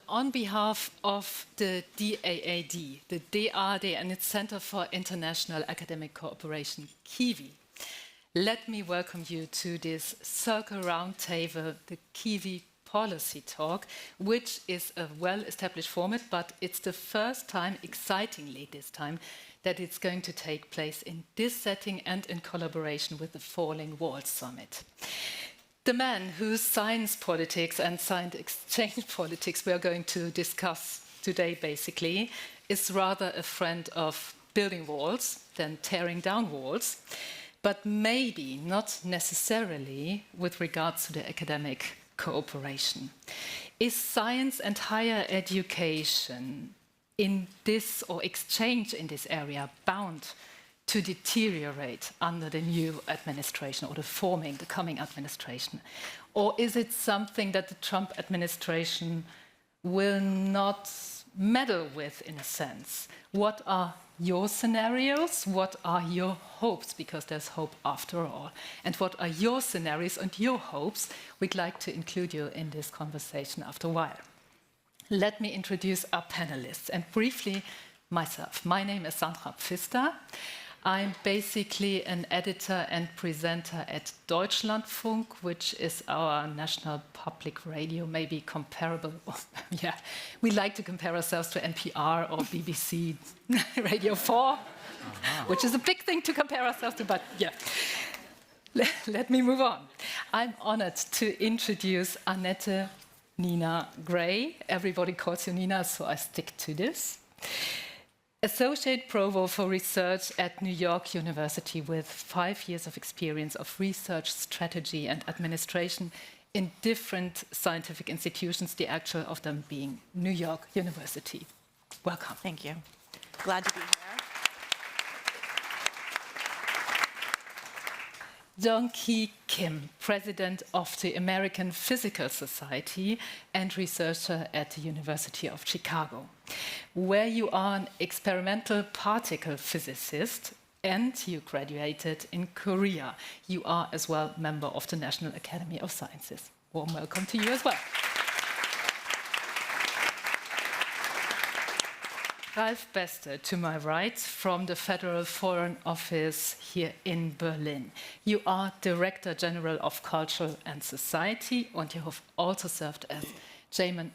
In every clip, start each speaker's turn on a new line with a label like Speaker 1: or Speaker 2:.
Speaker 1: on behalf of the DAAD, the DAAD and its Center for International Academic Cooperation, KIWi, let me welcome you to this Circle Roundtable, the KIWi Policy Talk, which is a well-established format, but it's the first time, excitingly this time, that it's going to take place in this setting and in collaboration with the Falling Walls Summit. The man whose science politics and science exchange politics we are going to discuss today, basically, is rather a friend of building walls than tearing down walls, but maybe not necessarily with regards to the academic cooperation. Is science and higher education in this, or exchange in this area, bound to deteriorate under the new administration or the coming administration? Or is it something that the Trump administration will not meddle with, in a sense? What are your scenarios? What are your hopes? Because there's hope after all. And what are your scenarios and your hopes? We'd like to include you in this conversation after a while. Let me introduce our panelists and briefly myself. My name is Sandra Pfister. I'm basically an editor and presenter at Deutschlandfunk, which is our national public radio, maybe comparable. Yeah, we like to compare ourselves to NPR or BBC Radio 4, which is a big thing to compare ourselves to, but yeah. Let me move on. I'm honored to introduce Anette Nina Gray. Everybody calls you Nina, so I stick to this. Associate Provost for Research at New York University with 5 years of experience of research, strategy and administration in different scientific institutions, the actual of them being New York University. Welcome.
Speaker 2: Thank you. Glad to be here.
Speaker 1: Dong-Ki Kim, President of the American Physical Society and researcher at the University of Chicago, where you are an experimental particle physicist and you graduated in Korea. You are as well member of the National Academy of Sciences. Warm welcome to you as well. Ralf Beste, to my right, from the Federal Foreign Office here in Berlin. You are Director General of Culture and Society, and you have also served as German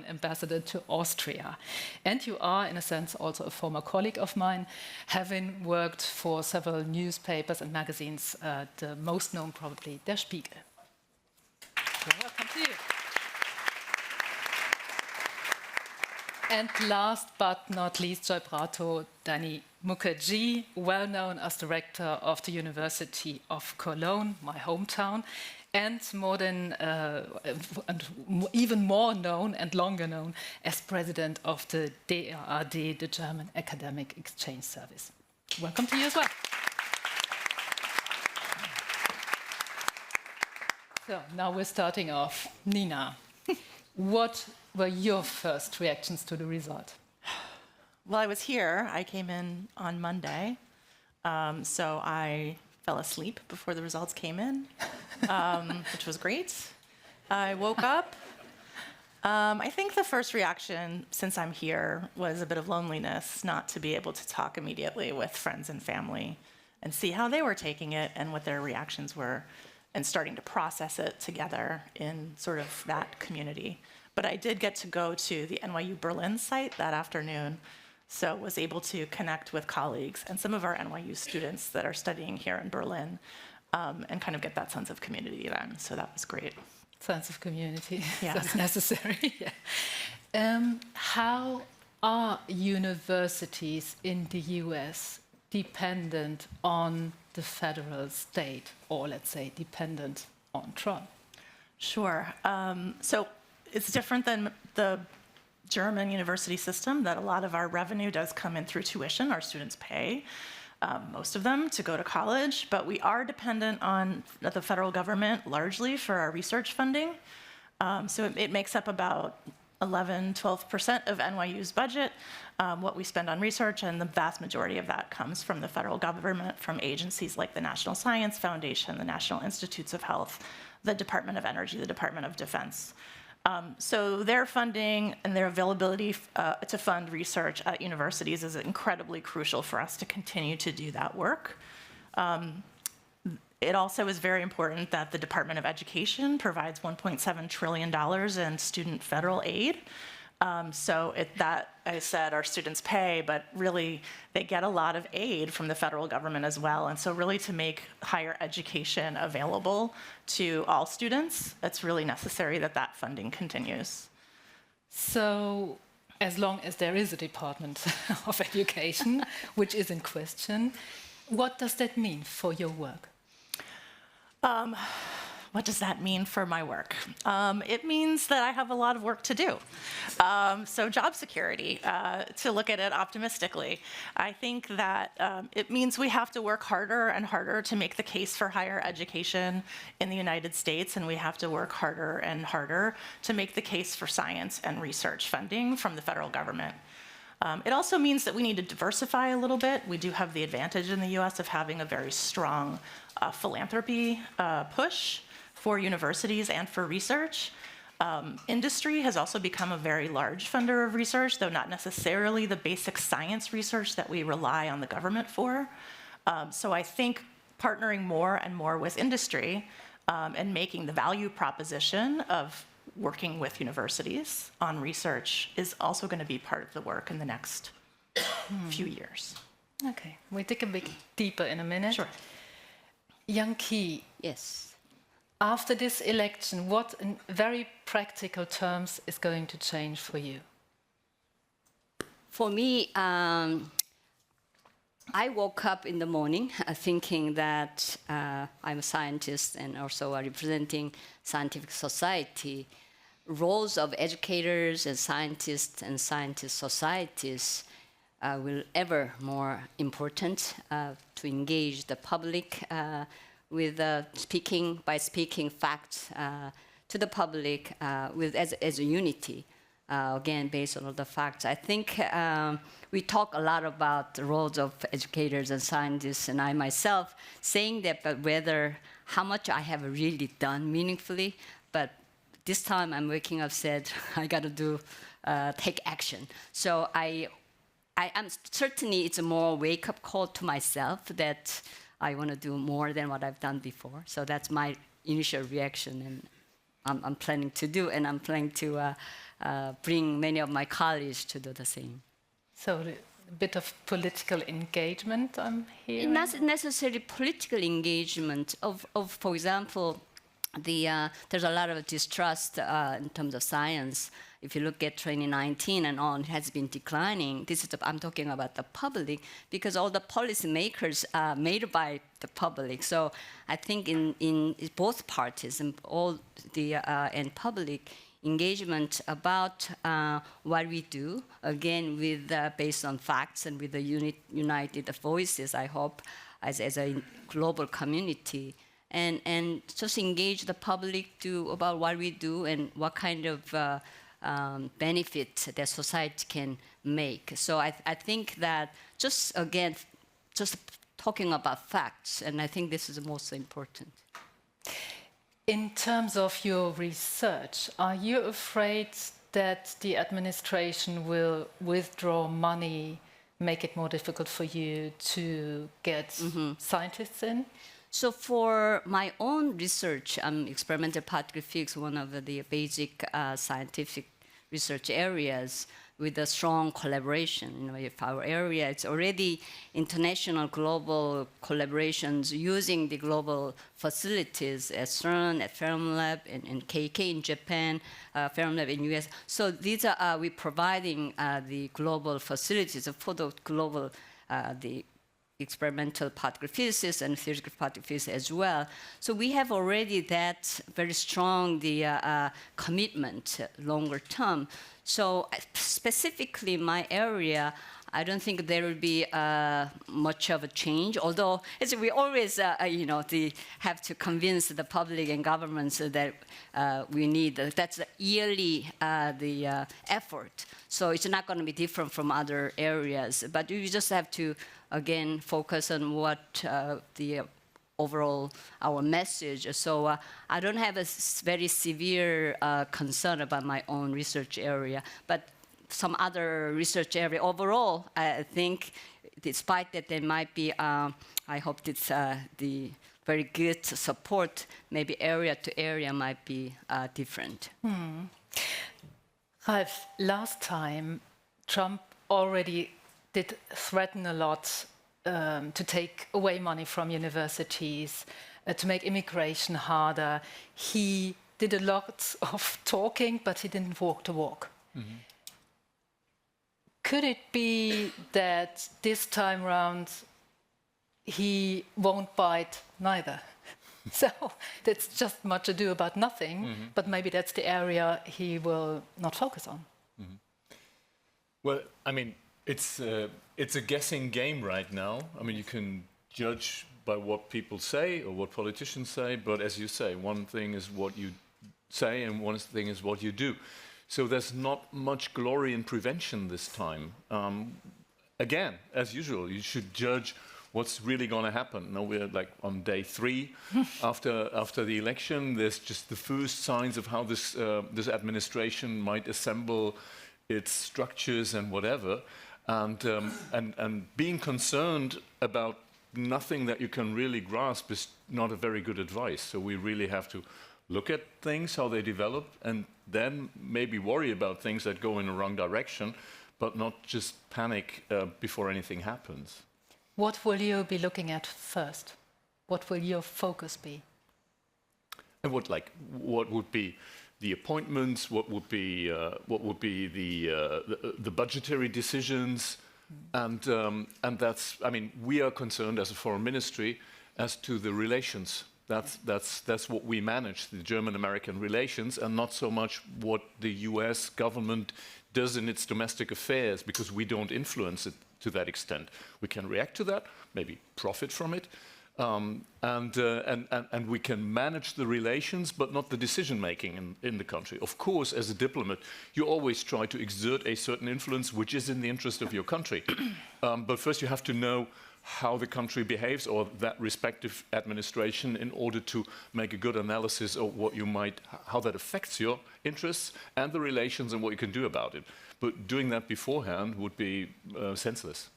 Speaker 1: ambassador to Austria. And you are, in a sense, also a former colleague of mine, having worked for several newspapers and magazines, the most known probably, Der Spiegel. So welcome to you. And last but not least, Joy Brato Dani Mukherjee, well known as director of the University of Cologne, my hometown, and even more known and longer known as president of the DAAD, the German Academic Exchange Service. Welcome to you as well. So now we're starting off. Nina, what were your first reactions to the result?
Speaker 2: Well, I was here. I came in on Monday, so I fell asleep before the results came in, which was great. I woke up. I think the first reaction, since I'm here, was a bit of loneliness, not to be able to talk immediately with friends and family and see how they were taking it and what their reactions were, and starting to process it together in sort of that community. But I did get to go to the NYU Berlin site that afternoon, so was able to connect with colleagues and some of our NYU students that are studying here in Berlin, and kind of get that sense of community then. So that was great.
Speaker 1: Sense of community,
Speaker 2: yeah.
Speaker 1: That's necessary. Yeah. How are universities in the US dependent on the federal state, or let's say dependent on Trump?
Speaker 2: Sure. So it's different than the German university system, that a lot of our revenue does come in through tuition. Our students pay, most of them, to go to college, but we are dependent on the federal government largely for our research funding. So it makes up about 11-12% of NYU's budget, what we spend on research, and the vast majority of that comes from the federal government, from agencies like the National Science Foundation, the National Institutes of Health, the Department of Energy, the Department of Defense. So their funding and their availability to fund research at universities is incredibly crucial for us to continue to do that work. It also is very important that the Department of Education provides $1.7 trillion in student federal aid. So that, I said, our students pay, but really they get a lot of aid from the federal government as well. And so really to make higher education available to all students, it's really necessary that that funding continues.
Speaker 1: So as long as there is a Department of Education, which is in question, what does that mean for your work?
Speaker 2: What does that mean for my work? It means that I have a lot of work to do. So job security, to look at it optimistically. I think that it means we have to work harder and harder to make the case for higher education in the United States, and we have to work harder and harder to make the case for science and research funding from the federal government. It also means that we need to diversify a little bit. We do have the advantage in the US of having a very strong philanthropy push for universities and for research. Industry has also become a very large funder of research, though not necessarily the basic science research that we rely on the government for. So I think partnering more and more with industry and making the value proposition of working with universities on research is also going to be part of the work in the next few years.
Speaker 1: Okay, we'll dig a bit deeper in a minute.
Speaker 2: Sure.
Speaker 1: Young Ki,
Speaker 3: Yes.
Speaker 1: after this election, what in very practical terms is going to change for you?
Speaker 3: For me, I woke up in the morning thinking that I'm a scientist and also representing scientific society. Roles of educators and scientist societies will ever more important to engage the public with speaking facts to the public as a unity. Again, based on all the facts. I think we talk a lot about the roles of educators and scientists, and I myself saying that, but whether how much I have really done meaningfully. But this time I'm waking up, said I got to take action. So I am certainly it's a more wake-up call to myself that I want to do more than what I've done before. So that's my initial reaction, and I'm planning to do, and I'm planning to bring many of my colleagues to do the same.
Speaker 1: So a bit of political engagement, I'm hearing?
Speaker 3: Not necessarily political engagement. For example, there's a lot of distrust in terms of science. If you look at 2019 and on, it has been declining. I'm talking about the public, because all the policymakers are made by the public. So I think in both parties and all the and public engagement about what we do, again with based on facts and with the united voices, I hope, as a global community. And just engage the public about what we do and what kind of benefit that society can make. So I think that just talking about facts, and I think this is the most important.
Speaker 1: In terms of your research, are you afraid that the administration will withdraw money, make it more difficult for you to get scientists in?
Speaker 3: So for my own research, experimental particle physics, one of the basic scientific research areas with a strong collaboration. If our area, it's already international global collaborations using the global facilities at CERN, at Fermilab, and KK in Japan, Fermilab in US. So these are, we're providing the global facilities for the global, the experimental particle physicists and theoretical particle physicists as well. So we have already that very strong commitment longer term. So specifically my area, I don't think there will be much of a change, although we always have to convince the public and governments that we need, that's the yearly effort. So it's not going to be different from other areas, but we just have to, again, focus on what the overall our message. So I don't have a very severe concern about my own research area, but some other research area overall, I think, despite that there might be, I hope it's the very good support, maybe area to area might be different.
Speaker 1: Ralf, last time Trump already did threaten a lot to take away money from universities, to make immigration harder. He did a lot of talking, but he didn't walk the walk. Could it be that this time round he won't bite neither? So that's just much ado about nothing, but maybe that's the area he will not focus on.
Speaker 4: Well, I mean, it's a guessing game right now. I mean, you can judge by what people say or what politicians say, but as you say, one thing is what you say and one thing is what you do. So there's not much glory in prevention this time. Again, as usual, you should judge what's really going to happen. Now we're like on day 3 after the election. There's just the first signs of how this administration might assemble its structures and whatever. And being concerned about nothing that you can really grasp is not a very good advice. So we really have to look at things, how they develop, and then maybe worry about things that go in the wrong direction, but not just panic before anything happens.
Speaker 1: What will you be looking at first? What will your focus be?
Speaker 4: And what would be the appointments? What would be the budgetary decisions? And that's, I mean, we are concerned as a foreign ministry as to the relations. That's what we manage, the German-American relations, and not so much what the US government does in its domestic affairs, because we don't influence it to that extent. We can react to that, maybe profit from it, and we can manage the relations, but not the decision-making in the country. Of course, as a diplomat, you always try to exert a certain influence which is in the interest of your country. But first you have to know how the country behaves, or that respective administration, in order to make a good analysis of how that affects your interests and the relations and what you can do about it. But doing that beforehand would be senseless.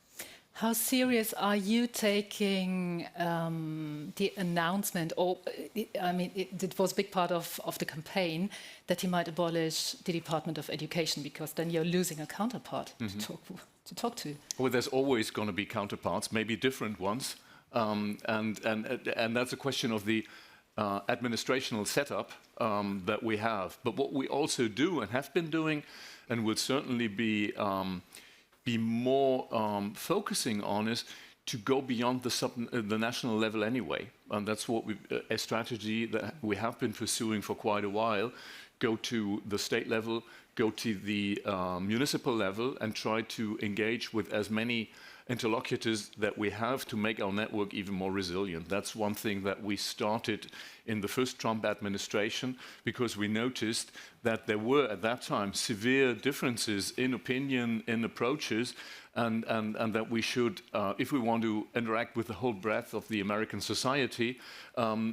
Speaker 1: How serious are you taking the announcement, or I mean, it was a big part of the campaign that he might abolish the Department of Education, because then you're losing a counterpart to talk to.
Speaker 4: Well, there's always going to be counterparts, maybe different ones, and that's a question of the administrational setup that we have. But what we also do and have been doing, and will certainly be more focusing on, is to go beyond the national level anyway. And that's what a strategy that we have been pursuing for quite a while. Go to the state level, go to the municipal level, and try to engage with as many interlocutors that we have to make our network even more resilient. That's one thing that we started in the first Trump administration, because we noticed that there were at that time severe differences in opinion, in approaches, and that we should, if we want to interact with the whole breadth of the American society,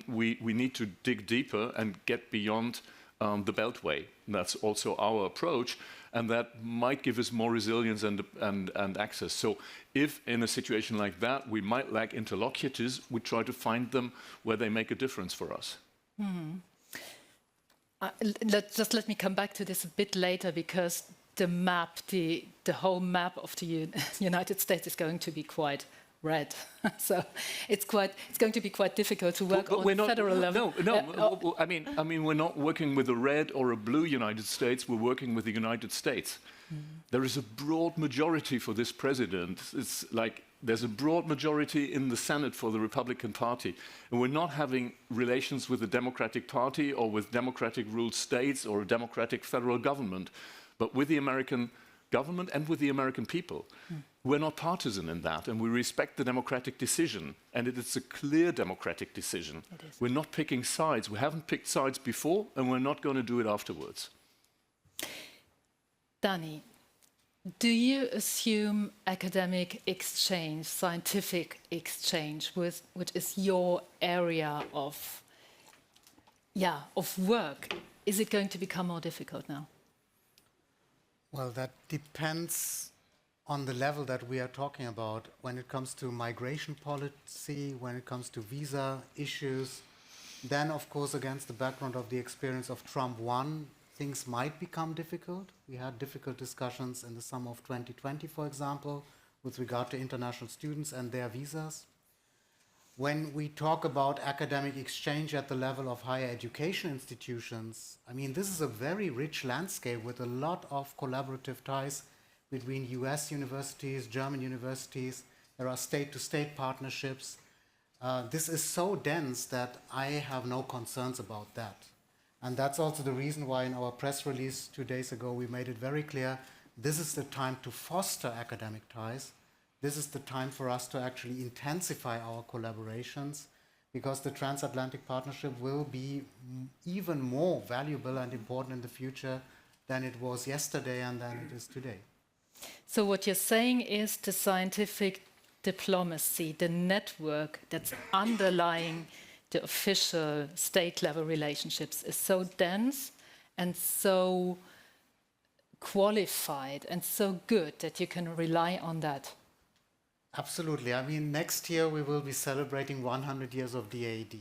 Speaker 4: we need to dig deeper and get beyond the Beltway. That's also our approach, and that might give us more resilience and access. So if in a situation like that we might lack interlocutors, we try to find them where they make a difference for us.
Speaker 1: Let me come back to this a bit later, because the map, the whole map of the United States is going to be quite red. So it's going to be quite difficult to work on federal level.
Speaker 4: No. I mean, we're not working with a red or a blue United States. We're working with the United States. There is a broad majority for this president. It's like there's a broad majority in the Senate for the Republican Party, and we're not having relations with the Democratic Party or with democratic-ruled states or a democratic federal government, but with the American government and with the American people. We're not partisan in that, and we respect the democratic decision, and it's a clear democratic decision. We're not picking sides. We haven't picked sides before, and we're not going to do it afterwards.
Speaker 1: Dani, Do you assume academic exchange, scientific exchange, which is your area of work, is it going to become more difficult now?
Speaker 5: Well, that depends on the level that we are talking about. When it comes to migration policy, when it comes to visa issues, then of course against the background of the experience of Trump 1, things might become difficult. We had difficult discussions in the summer of 2020, for example, with regard to international students and their visas. When we talk about academic exchange at the level of higher education institutions, I mean, this is a very rich landscape with a lot of collaborative ties between US universities, German universities. There are state-to-state partnerships. This is so dense that I have no concerns about that. And that's also the reason why in our press release 2 days ago, we made it very clear, this is the time to foster academic ties. This is the time for us to actually intensify our collaborations, because the Transatlantic Partnership will be even more valuable and important in the future than it was yesterday and than it is today.
Speaker 1: So what you're saying is the scientific diplomacy, the network that's underlying the official state-level relationships is so dense and so qualified and so good that you can rely on that.
Speaker 5: Absolutely. I mean, next year we will be celebrating 100 years of DAAD.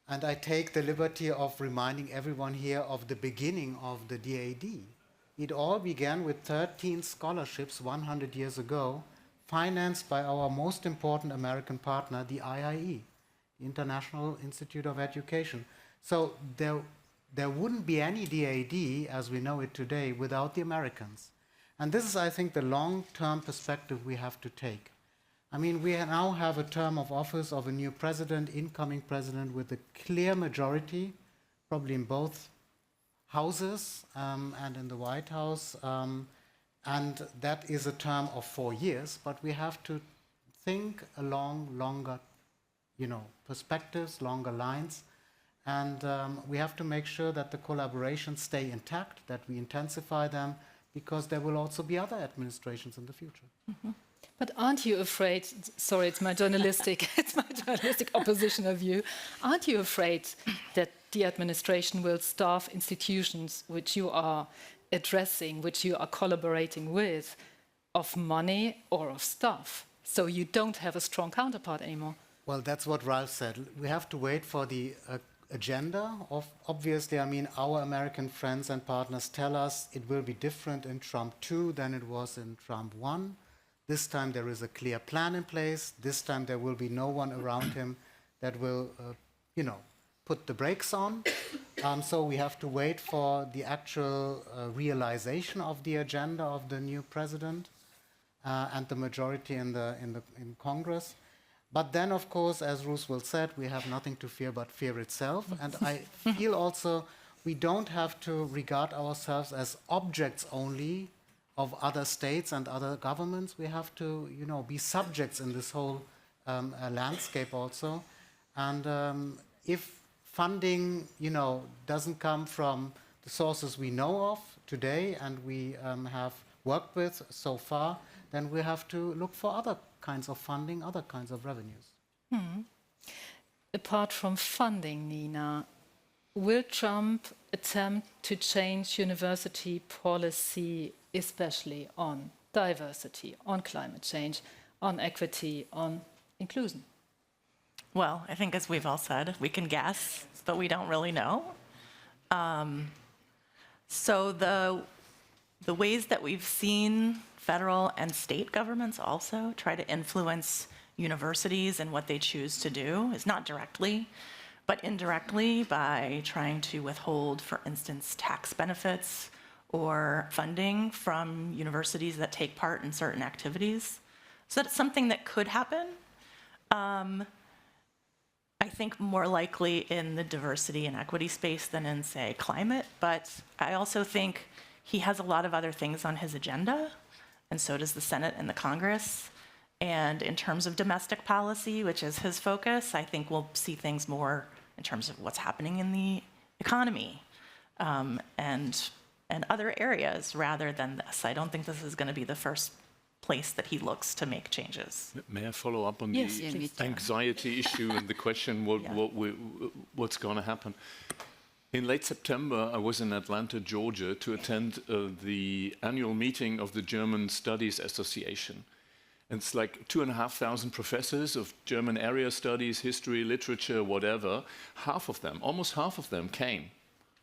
Speaker 5: And I take the liberty of reminding everyone here of the beginning of the DAAD. It all began with 13 scholarships 100 years ago, financed by our most important American partner, the IIE, the International Institute of Education. So there wouldn't be any DAAD as we know it today without the Americans. And this is, I think, the long-term perspective we have to take. I mean, we now have a term of office of a new president, incoming president, with a clear majority, probably in both houses and in the White House. And that is a term of 4 years, but we have to think along longer, perspectives, longer lines. And we have to make sure that the collaborations stay intact, that we intensify them, because there will also be other administrations in the future.
Speaker 1: Mm-hmm. But aren't you afraid, sorry, it's my journalistic oppositional view, aren't you afraid that the administration will starve institutions which you are addressing, which you are collaborating with, of money or of staff? So you don't have a strong counterpart anymore.
Speaker 5: Well, that's what Ralf said. We have to wait for the agenda. Obviously, I mean, our American friends and partners tell us it will be different in Trump 2 than it was in Trump 1. This time there is a clear plan in place. This time there will be no one around him that will, put the brakes on. So we have to wait for the actual realization of the agenda of the new president and the majority in Congress. But then, of course, as Roosevelt said, we have nothing to fear but fear itself. And I feel also we don't have to regard ourselves as objects only of other states and other governments. We have to, be subjects in this whole landscape also. And if funding, doesn't come from the sources we know of today and we have worked with so far, then we have to look for other kinds of funding, other kinds of revenues.
Speaker 1: Apart from funding, Nina, will Trump attempt to change university policy, especially on diversity, on climate change, on equity, on inclusion?
Speaker 2: Well, I think as we've all said, we can guess, but we don't really know. So the ways that we've seen federal and state governments also try to influence universities and what they choose to do is not directly, but indirectly by trying to withhold, for instance, tax benefits or funding from universities that take part in certain activities. So that's something that could happen. I think more likely in the diversity and equity space than in, say, climate, but I also think he has a lot of other things on his agenda, and so does the Senate and the Congress. And in terms of domestic policy, which is his focus, I think we'll see things more in terms of what's happening in the economy. And and other areas rather than this. I don't think this is going to be the first place that he looks to make changes.
Speaker 4: May I follow up on
Speaker 1: Yes,
Speaker 4: the
Speaker 1: please.
Speaker 4: anxiety issue and the question what's going to happen? In late September, I was in Atlanta, Georgia, to attend the annual meeting of the German Studies Association. And it's like 2,500 professors of German area studies, history, literature, whatever. Almost half of them came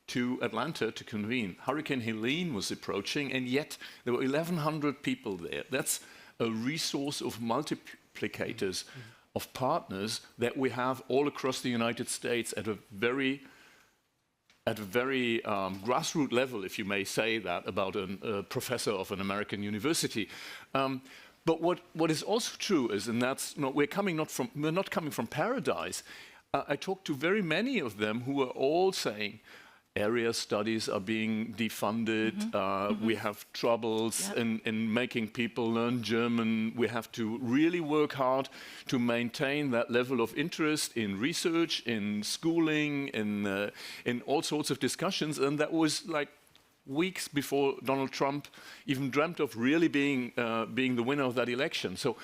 Speaker 4: to Atlanta to convene. Hurricane Helene was approaching, and yet there were 1,100 people there. That's a resource of multiplicators, of partners that we have all across the United States at a very grassroots level, if you may say that, about a professor of an American university. But what is also true is, and that's not, we're not coming from paradise. I talked to very many of them who were all saying, area studies are being defunded. We have troubles in making people learn German. We have to really work hard to maintain that level of interest in research, in schooling, in all sorts of discussions. And that was like weeks before Donald Trump even dreamt of really being the winner of that election. So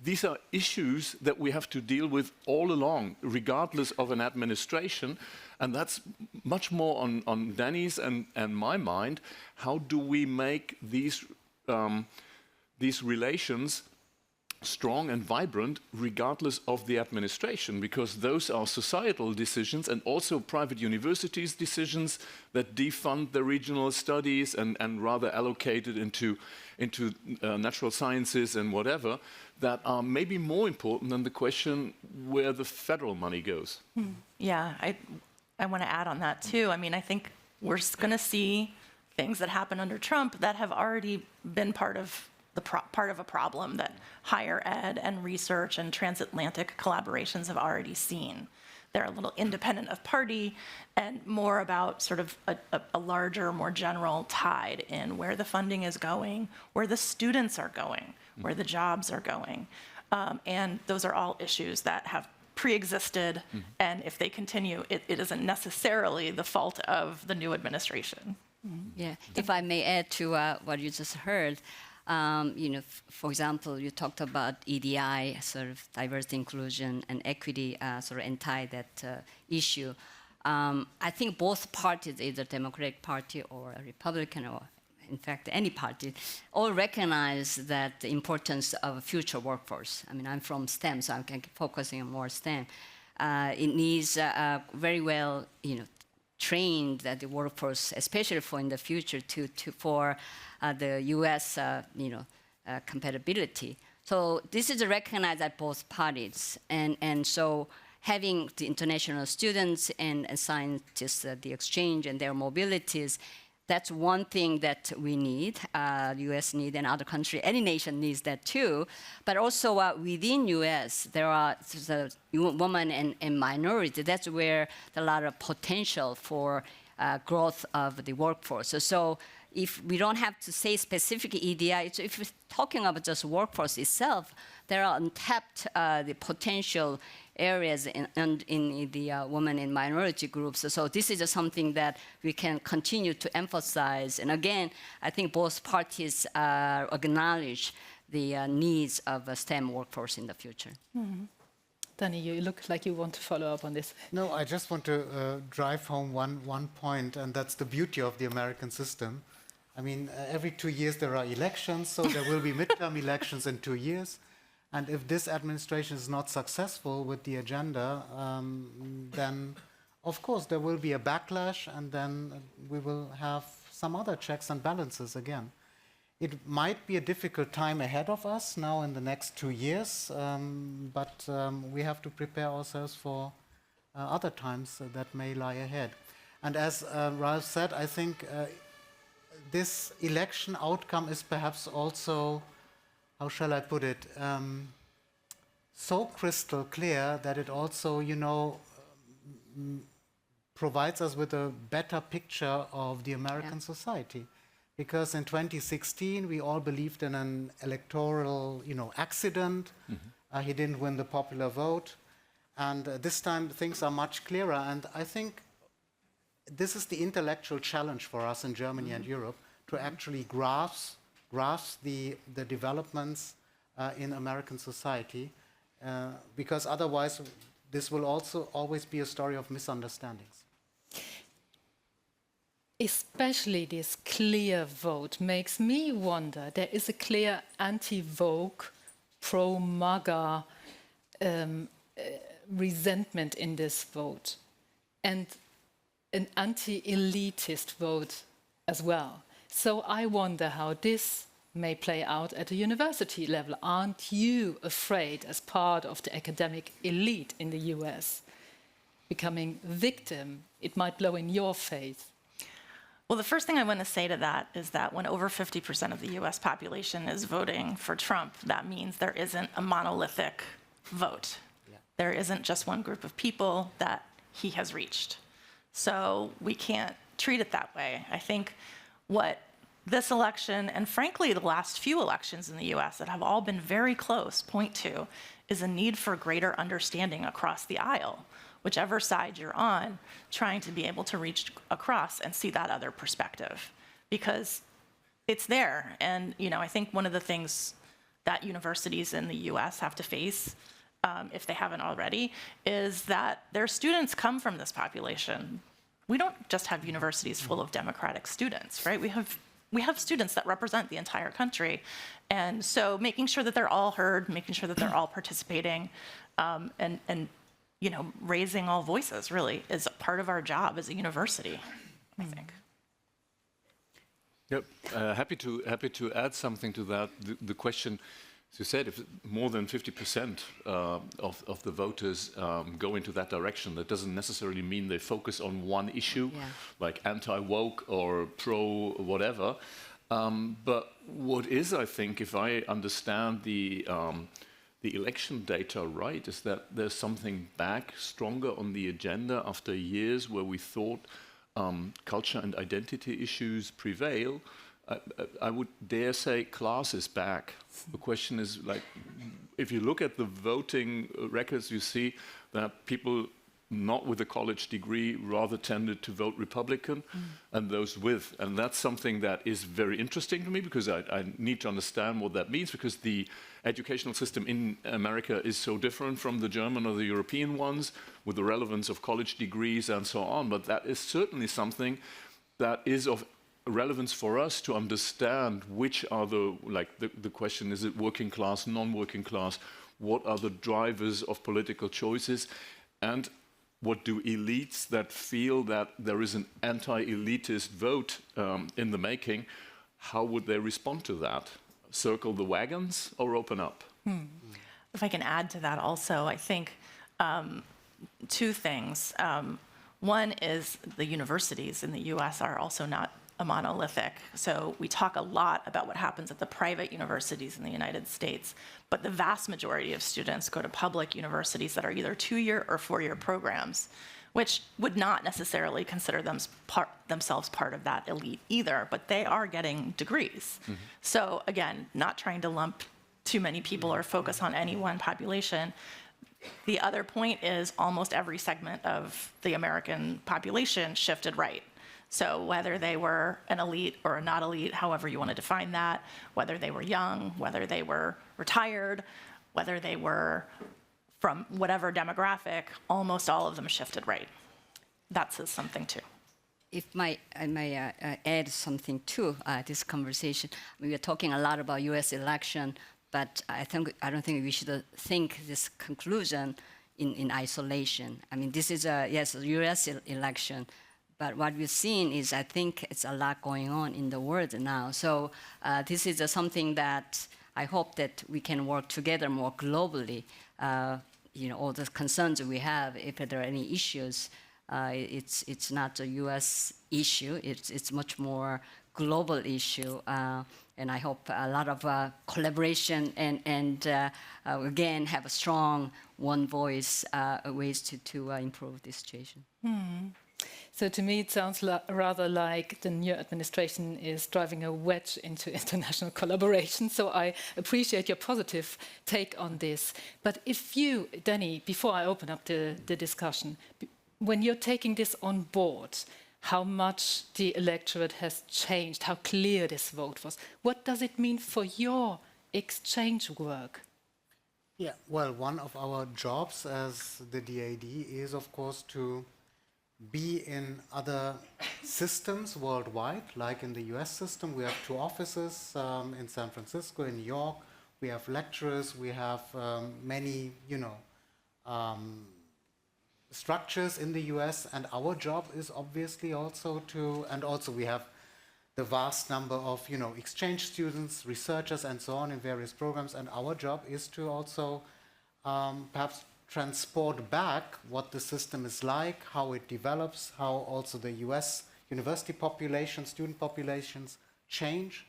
Speaker 4: these are issues that we have to deal with all along, regardless of an administration. And that's much more on Danny's and my mind. How do we make these relations strong and vibrant regardless of the administration? Because those are societal decisions and also private universities' decisions that defund the regional studies and rather allocate it into natural sciences and whatever, that are maybe more important than the question where the federal money goes.
Speaker 2: Yeah, I want to add on that too. I mean, I think we're going to see things that happen under Trump that have already been part of a problem that higher ed and research and transatlantic collaborations have already seen. They're a little independent of party and more about sort of a larger, more general tide in where the funding is going, where the students are going, where the jobs are going. And those are all issues that have pre-existed, and if they continue, it isn't necessarily the fault of the new administration.
Speaker 3: Yeah, if I may add to what you just heard, for example, you talked about EDI, sort of diversity, inclusion, and equity, sort of anti that issue. I think both parties, either Democratic Party or a Republican, or in fact any party, all recognize that the importance of a future workforce. I mean, I'm from STEM, so I'm focusing on more STEM. It needs very well, trained the workforce, especially for in the future for the U.S. Compatibility. So this is recognized at both parties, and so having the international students and scientists, the exchange and their mobilities, that's one thing that we need, U.S. need, and other country, any nation needs that too. But also within U.S., there are the women and minority. That's where there's a lot of potential for growth of the workforce. So if we don't have to say specific EDI, so if we're talking about just workforce itself, there are untapped the potential areas in the women and minority groups. So this is just something that we can continue to emphasize. And again, I think both parties acknowledge the needs of a STEM workforce in the future.
Speaker 1: Danny, you look like you want to follow up on this.
Speaker 5: No, I just want to drive home one point, and that's the beauty of the American system. I mean, every 2 years there are elections, so there will be midterm elections in 2 years. And if this administration is not successful with the agenda, then of course there will be a backlash, and then we will have some other checks and balances again. It might be a difficult time ahead of us now in the next 2 years, but we have to prepare ourselves for other times that may lie ahead. And as Ralf said, I think this election outcome is perhaps also, how shall I put it, so crystal clear that it also, provides us with a better picture of the American society. Because in 2016, we all believed in an electoral, accident. He didn't win the popular vote. And this time, things are much clearer. And I think this is the intellectual challenge for us in Germany and Europe to actually grasp the developments in American society, because otherwise this will also always be a story of misunderstandings.
Speaker 1: Especially this clear vote makes me wonder. There is a clear anti-woke, pro-MAGA resentment in this vote, and an anti-elitist vote as well. So I wonder how this may play out at a university level. Aren't you afraid, as part of the academic elite in the US, becoming victim? It might blow in your face.
Speaker 2: Well, the first thing I want to say to that is that when over 50% of the US population is voting for Trump, that means there isn't a monolithic vote. Yeah. There isn't just one group of people that he has reached. So we can't treat it that way. I think what this election, and frankly the last few elections in the US that have all been very close, point to is a need for greater understanding across the aisle, whichever side you're on, trying to be able to reach across and see that other perspective, because it's there. And I think one of the things that universities in the US have to face, if they haven't already, is that their students come from this population. We don't just have universities full of Democratic students, right? We have students that represent the entire country. And so making sure that they're all heard, making sure that they're all participating, and raising all voices really is a part of our job as a university, I think.
Speaker 4: Yep, happy to add something to that. The question, as you said, if more than 50% of the voters go into that direction, that doesn't necessarily mean they focus on one issue, like anti-woke or pro-whatever. But what is, I think, if I understand the election data right, is that there's something back stronger on the agenda after years where we thought culture and identity issues prevail. I would dare say class is back. The question is, like, if you look at the voting records, you see that people not with a college degree rather tended to vote Republican, and those with. And that's something that is very interesting to me, because I need to understand what that means, because the educational system in America is so different from the German or the European ones, with the relevance of college degrees and so on. But that is certainly something that is of relevance for us to understand which are the question, is it working class, non-working class? What are the drivers of political choices? And what do elites that feel that there is an anti-elitist vote in the making, how would they respond to that? Circle the wagons or open up?
Speaker 2: If I can add to that also, I think two things. One is the universities in the US are also not a monolithic. So we talk a lot about what happens at the private universities in the United States, but the vast majority of students go to public universities that are either 2-year or 4-year programs, which would not necessarily consider themselves part of that elite either, but they are getting degrees. So again, not trying to lump too many people or focus on any one population. The other point is almost every segment of the American population shifted right. So whether they were an elite or a not elite, however you want to define that, whether they were young, whether they were retired, whether they were from whatever demographic, almost all of them shifted right. That says something too.
Speaker 3: If I may add something to this conversation. We are talking a lot about U.S. election, but I don't think we should think this conclusion in isolation. I mean, this is a U.S. election. But what we've seen is, I think it's a lot going on in the world now. So this is something that I hope that we can work together more globally. All the concerns we have, if there are any issues, it's not a U.S. issue. It's much more global issue. And I hope a lot of collaboration and again, have a strong one voice ways to improve this situation.
Speaker 1: So to me, it sounds rather like the new administration is driving a wedge into international collaboration. So I appreciate your positive take on this. But if you, Danny, before I open up the discussion, when you're taking this on board, how much the electorate has changed, how clear this vote was. What does it mean for your exchange work?
Speaker 5: Yeah, well, one of our jobs as the DAD is, of course, to be in other systems worldwide, like in the US system. We have 2 offices in San Francisco, in New York. We have lecturers, we have many, structures in the US, and our job is obviously also to, and also we have the vast number of, exchange students, researchers, and so on in various programs, and our job is to also perhaps transport back what the system is like, how it develops, how also the US university population, student populations change,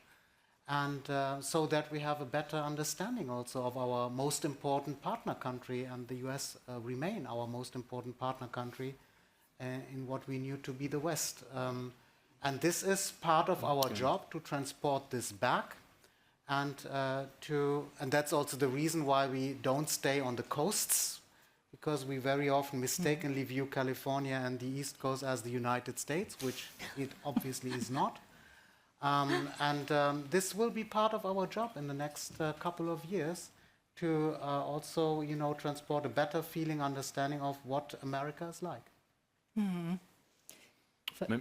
Speaker 5: and so that we have a better understanding also of our most important partner country, and the US remain our most important partner country in what we knew to be the West. And this is part of our job, to transport this back, and that's also the reason why we don't stay on the coasts, because we very often mistakenly view California and the East Coast as the United States, which it obviously is not. This will be part of our job in the next couple of years, to also, transport a better feeling, understanding of what America is like.
Speaker 1: Mm-hmm.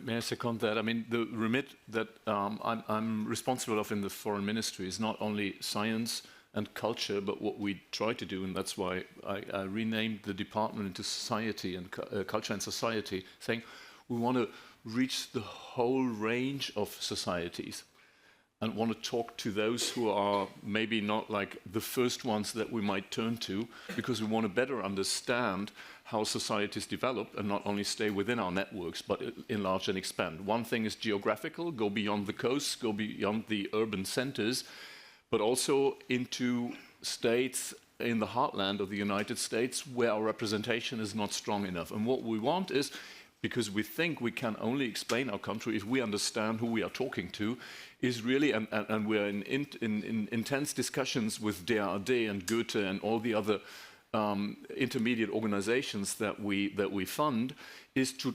Speaker 4: May I second that? I mean, the remit that I'm responsible of in the foreign ministry is not only science and culture, but what we try to do, and that's why I renamed the department into society and culture and society, saying we want to reach the whole range of societies and want to talk to those who are maybe not like the first ones that we might turn to, because we want to better understand how societies develop and not only stay within our networks, but enlarge and expand. One thing is geographical, go beyond the coasts, go beyond the urban centers, but also into states in the heartland of the United States where our representation is not strong enough. And what we want is, because we think we can only explain our country if we understand who we are talking to, is really, and we're in intense discussions with DAAD and Goethe and all the other intermediate organizations that we fund, is to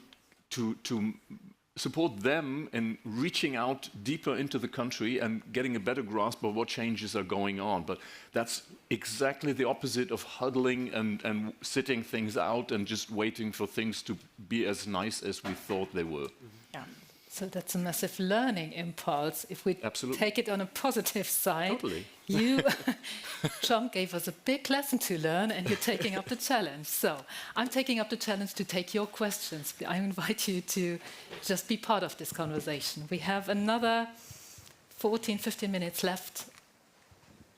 Speaker 4: support them in reaching out deeper into the country and getting a better grasp of what changes are going on. But that's exactly the opposite of huddling and sitting things out and just waiting for things to be as nice as we thought they were.
Speaker 2: Yeah.
Speaker 1: So that's a massive learning impulse. If we
Speaker 4: Absolutely.
Speaker 1: take it on a positive side,
Speaker 4: Totally.
Speaker 1: you, Trump, gave us a big lesson to learn, and you're taking up the challenge. So I'm taking up the challenge to take your questions. I invite you to just be part of this conversation. We have another 14, 15 minutes left.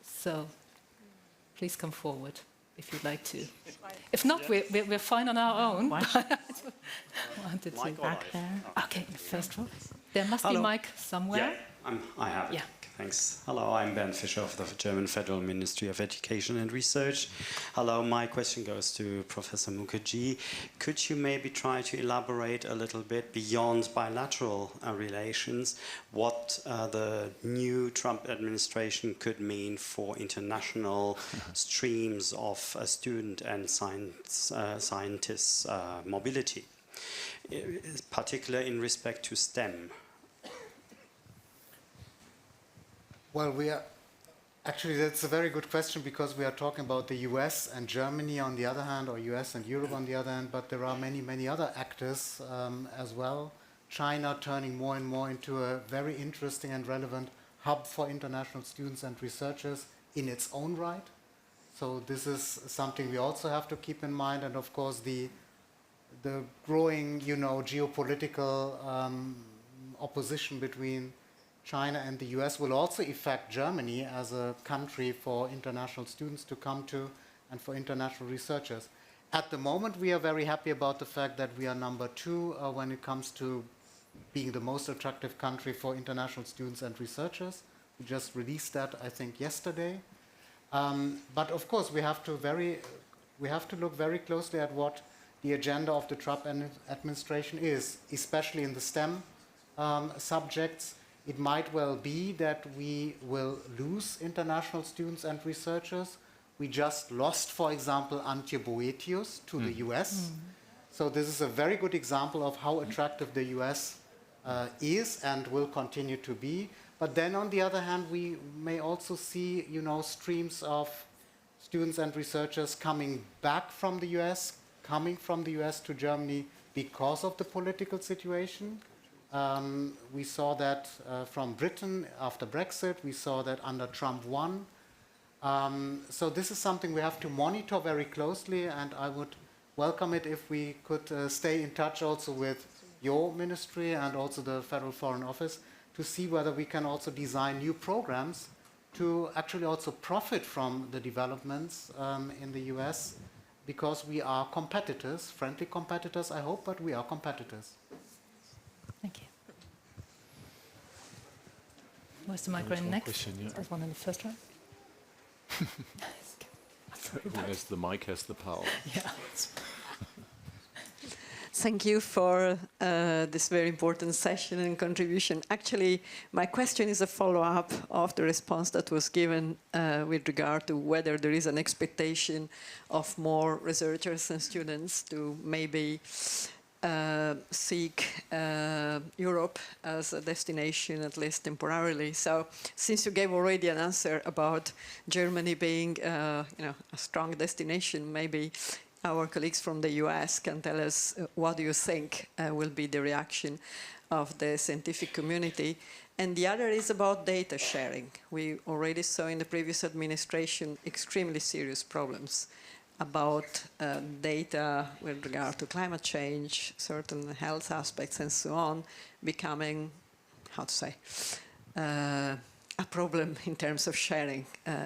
Speaker 1: So please come forward if you'd like to. If not, we're fine on our own. Wanted to.
Speaker 2: Back there.
Speaker 1: Okay, in the first row. There must
Speaker 6: Hello.
Speaker 1: be a mic somewhere.
Speaker 6: Yeah, I have it.
Speaker 1: Yeah.
Speaker 6: Thanks. Hello, I'm Ben Fischer of the German Federal Ministry of Education and Research. Hello, my question goes to Professor Mukherjee. Could you maybe try to elaborate a little bit beyond bilateral relations what the new Trump administration could mean for international streams of student and scientists' mobility, particularly in respect to STEM?
Speaker 5: Well, actually, that's a very good question, because we are talking about the US and Germany on the other hand, or US and Europe on the other hand, but there are many, many other actors as well. China turning more and more into a very interesting and relevant hub for international students and researchers in its own right. So this is something we also have to keep in mind, and of course the growing, geopolitical opposition between China and the US will also affect Germany as a country for international students to come to and for international researchers. At the moment, we are very happy about the fact that we are number 2 when it comes to being the most attractive country for international students and researchers. We just released that, I think, yesterday. But of course, we have to look very closely at what the agenda of the Trump administration is, especially in the STEM subjects. It might well be that we will lose international students and researchers. We just lost, for example, Antje Boetius to the US. So this is a very good example of how attractive the US is and will continue to be. But then on the other hand, we may also see, streams of students and researchers coming back from the US, coming from the US to Germany because of the political situation. We saw that from Britain after Brexit. We saw that under Trump 1. So this is something we have to monitor very closely, and I would welcome it if we could stay in touch also with your ministry and also the Federal Foreign Office to see whether we can also design new programs to actually also profit from the developments in the US, because we are competitors, friendly competitors, I hope, but we are competitors.
Speaker 1: Thank you. Where's the microphone next?
Speaker 4: Question, yeah.
Speaker 1: There's one in the first row.
Speaker 4: Who has the mic has the power.
Speaker 1: Yeah.
Speaker 7: Thank you for this very important session and contribution. Actually, my question is a follow-up of the response that was given with regard to whether there is an expectation of more researchers and students to maybe seek Europe as a destination, at least temporarily. So, since you gave already an answer about Germany being, a strong destination, maybe our colleagues from the US can tell us what do you think will be the reaction of the scientific community. And the other is about data sharing. We already saw in the previous administration extremely serious problems about data with regard to climate change, certain health aspects and so on, becoming, a problem in terms of sharing.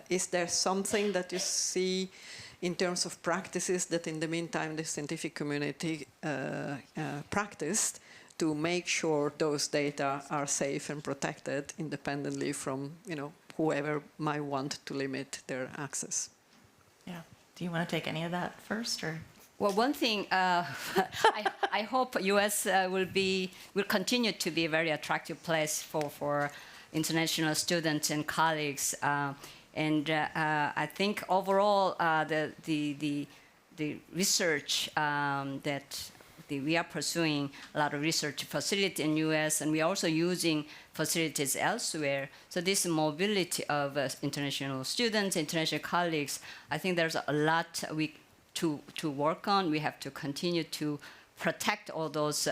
Speaker 7: Is there something that you see in terms of practices that in the meantime the scientific community practiced to make sure those data are safe and protected independently from whoever might want to limit their access?
Speaker 2: Yeah. Do you want to take any of that first, or?
Speaker 3: Well, one thing, I hope US will continue to be a very attractive place for international students and colleagues. And I think overall, the research that we are pursuing a lot of research facilities in US, and we are also using facilities elsewhere. So this mobility of international students, international colleagues, I think there's a lot to work on. We have to continue to protect all those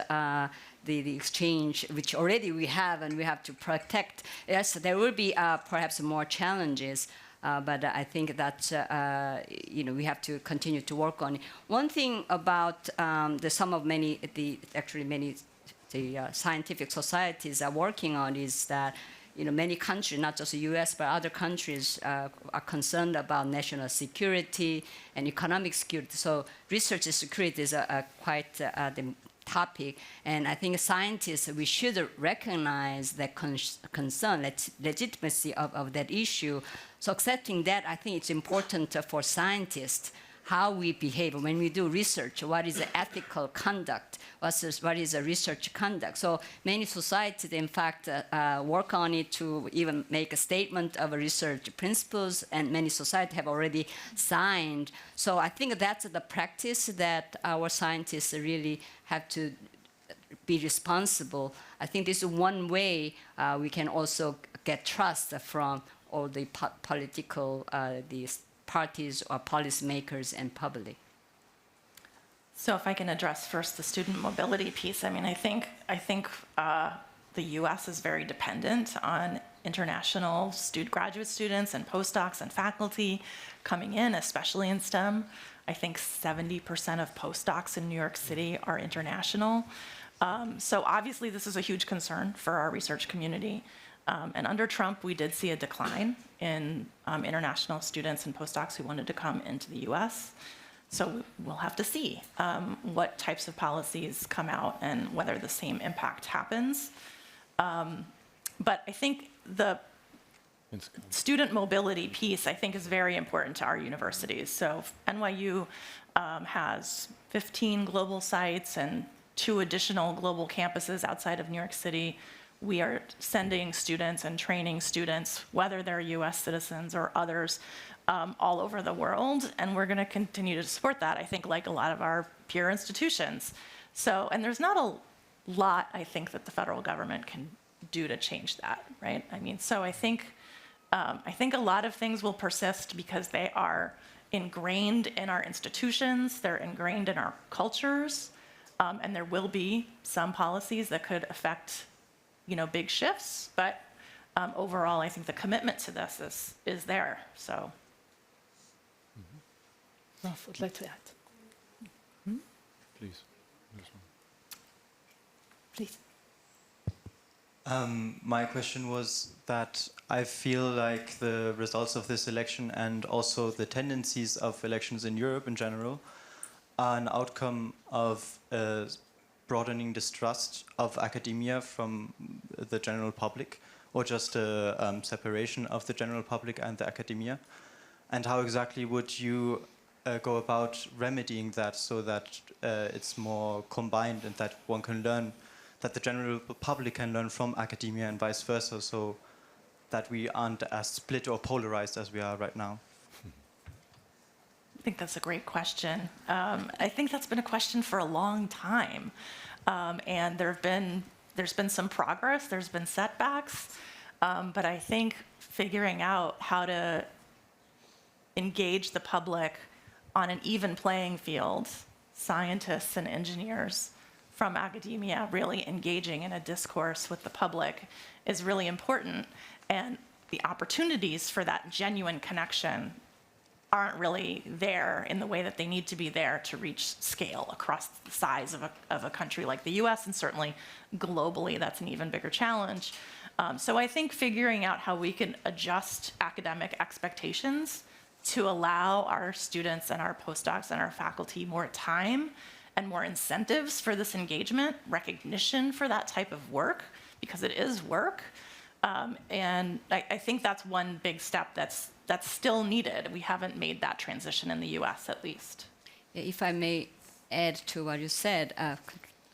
Speaker 3: the exchange, which already we have, and we have to protect. Yes, there will be perhaps more challenges, but I think that we have to continue to work on it. One thing about many scientific societies are working on is that many countries, not just the U.S. but other countries, are concerned about national security and economic security. So research security is quite the topic, and I think scientists, we should recognize the concern, legitimacy of that issue. So accepting that, I think it's important for scientists how we behave when we do research. What is the ethical conduct? What is the research conduct? So many societies, in fact, work on it to even make a statement of research principles, and many societies have already signed. So I think that's the practice that our scientists really have to be responsible. I think this is one way we can also get trust from all the political these parties or policymakers and public.
Speaker 2: So if I can address first the student mobility piece, I think the U.S. is very dependent on international graduate students and postdocs and faculty coming in, especially in STEM. I think 70% of postdocs in New York City are international. So obviously this is a huge concern for our research community. And under Trump, we did see a decline in international students and postdocs who wanted to come into the U.S. So we'll have to see what types of policies come out and whether the same impact happens. But I think the student mobility piece, I think, is very important to our universities. So NYU has 15 global sites and 2 additional global campuses outside of New York City. We are sending students and training students, whether they're US citizens or others, all over the world, and we're going to continue to support that, I think, like a lot of our peer institutions. So, and there's not lot, I think, that the federal government can do to change that, right? I mean, so I think a lot of things will persist because they are ingrained in our institutions, they're ingrained in our cultures, and there will be some policies that could affect, big shifts, but overall, I think the commitment to this is there, so.
Speaker 1: Ralf would like to add.
Speaker 4: Please.
Speaker 1: Please.
Speaker 8: My question was that I feel like the results of this election and also the tendencies of elections in Europe in general are an outcome of a broadening distrust of academia from the general public, or just a separation of the general public and the academia. And how exactly would you go about remedying that so that it's more combined and that one can learn, that the general public can learn from academia and vice versa, so that we aren't as split or polarized as we are right now?
Speaker 2: I think that's a great question. I think that's been a question for a long time. And there's been some progress, there's been setbacks, but I think figuring out how to engage the public on an even playing field, scientists and engineers from academia really engaging in a discourse with the public is really important. And the opportunities for that genuine connection aren't really there in the way that they need to be there to reach scale across the size of a country like the US, and certainly globally, that's an even bigger challenge. So I think figuring out how we can adjust academic expectations to allow our students and our postdocs and our faculty more time and more incentives for this engagement, recognition for that type of work, because it is work. And I think that's one big step that's still needed. We haven't made that transition in the US, at least.
Speaker 3: If I may add to what you said,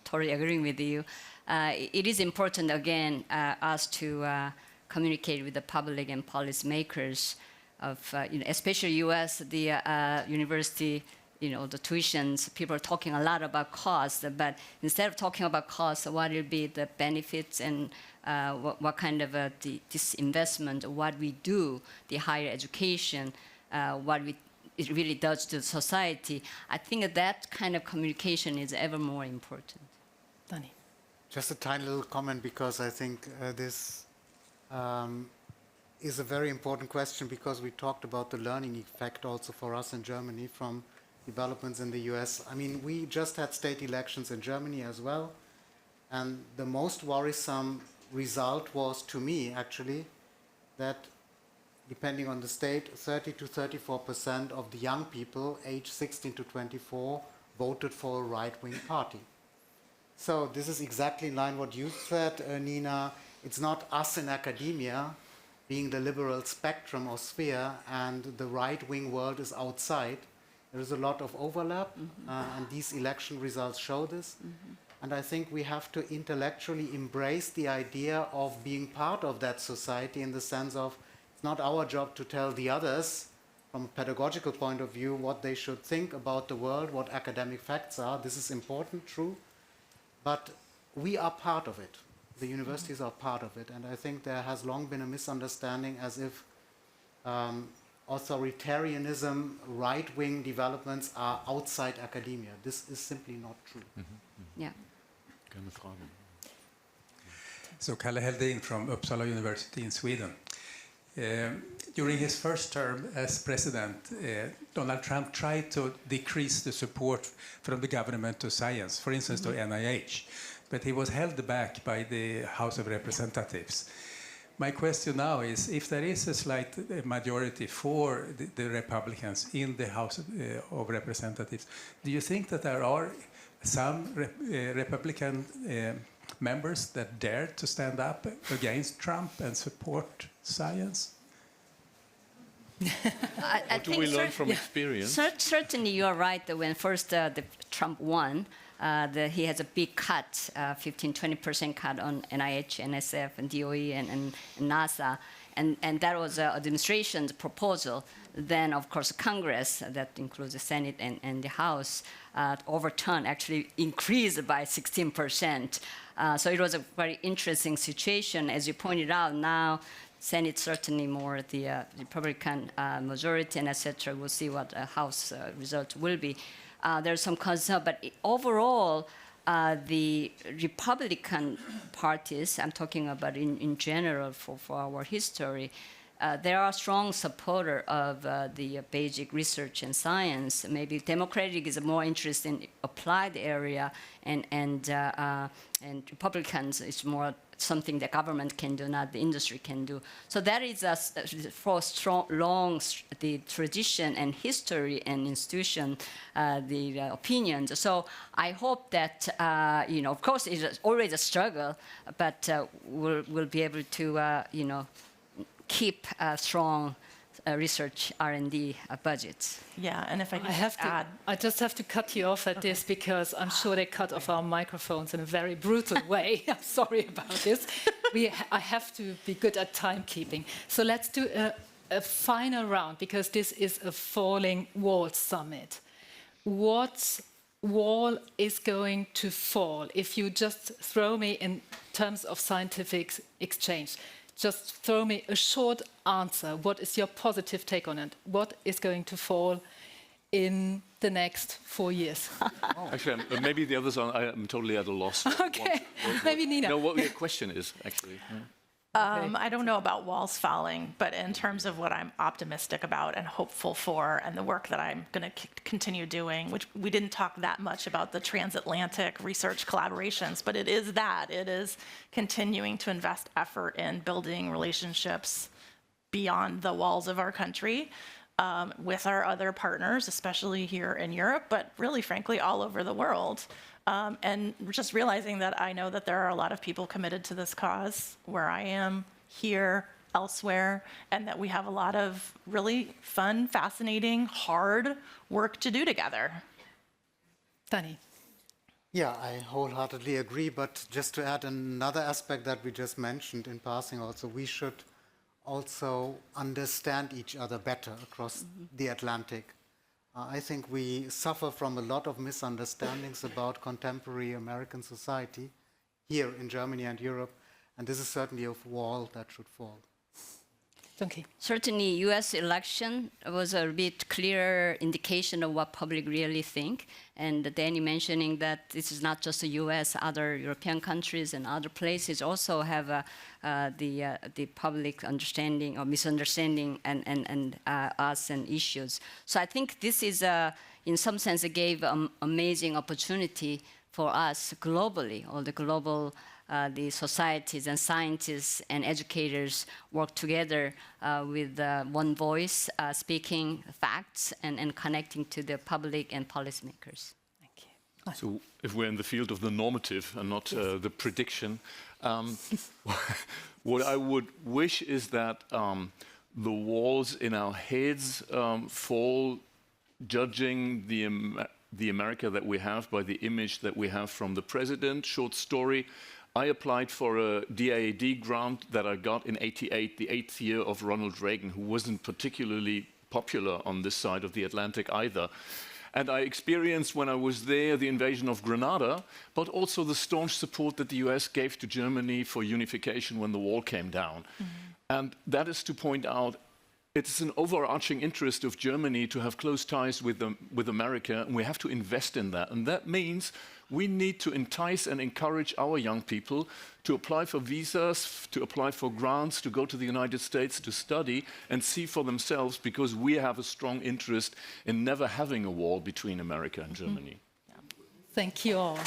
Speaker 3: totally agreeing with you. It is important, again, us to communicate with the public and policymakers of, especially US, the university, the tuitions, people are talking a lot about cost, but instead of talking about cost, what will be the benefits and what kind of this investment, what we do, the higher education, it really does to society. I think that kind of communication is ever more important.
Speaker 1: Danny.
Speaker 5: Just a tiny little comment, because I think this is a very important question, because we talked about the learning effect also for us in Germany from developments in the US. I mean, we just had state elections in Germany as well, and the most worrisome result was, to me actually, that depending on the state, 30 to 34% of the young people aged 16 to 24 voted for a right-wing party. So this is exactly in line what you said, Nina. It's not us in academia being the liberal spectrum or sphere, and the right-wing world is outside. There is a lot of overlap, and these election results show this. And I think we have to intellectually embrace the idea of being part of that society, in the sense of it's not our job to tell the others from a pedagogical point of view what they should think about the world, what academic facts are. This is important, true, but we are part of it. The universities are part of it, and I think there has long been a misunderstanding as if authoritarianism, right-wing developments are outside academia. This is simply not true.
Speaker 3: Yeah.
Speaker 9: So Kalle Heldin from Uppsala University in Sweden. During his first term as president, Donald Trump tried to decrease the support from the government to science, for instance to NIH, but he was held back by the House of Representatives. My question now is, if there is a slight majority for the Republicans in the House of Representatives, do you think that there are some Republican members that dare to stand up against Trump and support science?
Speaker 4: What do we learn from experience?
Speaker 3: Certainly, you are right that when first Trump won, he has a big cut, 15-20% cut on NIH, NSF, and DOE, and NASA. and that was administration's proposal. Then, of course, Congress, that includes the Senate and the House, overturned, actually increased by 16%. So it was a very interesting situation. As you pointed out, now Senate certainly more the Republican majority and etc. We'll see what House result will be. There's some concern, but overall, the Republican parties, I'm talking about in general for our history, they are a strong supporter of the basic research and science. Maybe Democratic is more interested in applied area, and Republicans is more something the government can do, not the industry can do. So that is for the tradition and history and institution, the opinions. So I hope that of course, it's always a struggle, but we'll be able to keep strong research R&D budgets.
Speaker 2: Yeah, and if I can add...
Speaker 1: I just have to cut you off at this because I'm sure they cut off our microphones in a very brutal way. I'm sorry about this. I have to be good at timekeeping. So let's do a final round because this is a falling wall summit. What wall is going to fall if you just throw me in terms of scientific exchange? Just throw me a short answer. What is your positive take on it? What is going to fall in the next 4 years?
Speaker 4: Actually, maybe the others are, I'm totally at a loss.
Speaker 1: Okay, maybe Nina.
Speaker 4: No, what your question is, actually.
Speaker 2: I don't know about walls falling, but in terms of what I'm optimistic about and hopeful for and the work that I'm going to continue doing, which we didn't talk that much about the transatlantic research collaborations, but it is that. It is continuing to invest effort in building relationships beyond the walls of our country with our other partners, especially here in Europe, but really, frankly, all over the world. And just realizing that I know that there are a lot of people committed to this cause where I am, here, elsewhere, and that we have a lot of really fun, fascinating, hard work to do together.
Speaker 1: Danny.
Speaker 5: Yeah, I wholeheartedly agree, but just to add another aspect that we just mentioned in passing also, we should also understand each other better across the Atlantic. I think we suffer from a lot of misunderstandings about contemporary American society here in Germany and Europe, and this is certainly a wall that should fall.
Speaker 1: Donkey.
Speaker 3: Certainly, U.S. election was a bit clearer indication of what public really think. And Danny mentioning that this is not just the U.S., other European countries and other places also have the public understanding or misunderstanding and us and issues. So I think this is, in some sense, it gave amazing opportunity for us globally, all the global the societies and scientists and educators work together with one voice, speaking facts and connecting to the public and policymakers.
Speaker 1: Thank you.
Speaker 4: So if we're in the field of the normative and not the prediction, what I would wish is that the walls in our heads fall judging the America that we have by the image that we have from the president. Short story. I applied for a DAAD grant that I got in '88, the 8th year of Ronald Reagan, who wasn't particularly popular on this side of the Atlantic either. And I experienced when I was there the invasion of Grenada, but also the staunch support that the US gave to Germany for unification when the wall came down. And that is to point out it's an overarching interest of Germany to have close ties with America, and we have to invest in that. And that means we need to entice and encourage our young people to apply for visas, to apply for grants, to go to the United States to study and see for themselves, because we have a strong interest in never having a wall between America and Germany.
Speaker 1: Thank you all.